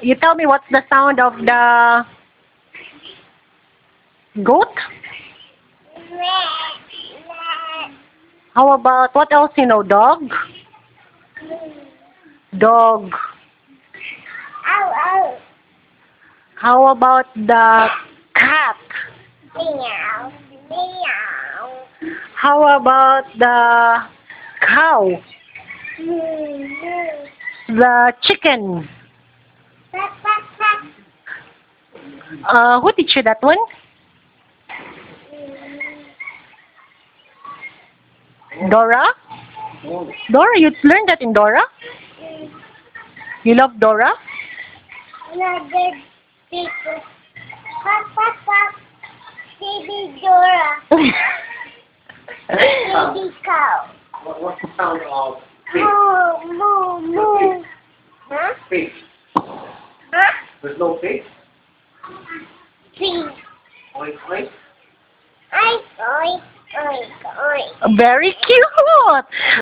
You tell me what's the sound of the goat? How about, what else you know? Dog? Dog. Ow, ow. How about the cat? Meow, meow. How about the cow? The chicken? Quack, quack, quack. Who teach you that one? Dora? Dora, you learned that in Dora? You love Dora? Another big quack, quack, quack. Baby Dora. Baby cow. What's the sound of Moo, moo, moo. Huh? fish? Huh? There's no fish? Tree. Oink, oink. Oink, oink, oink, oink. Very cute!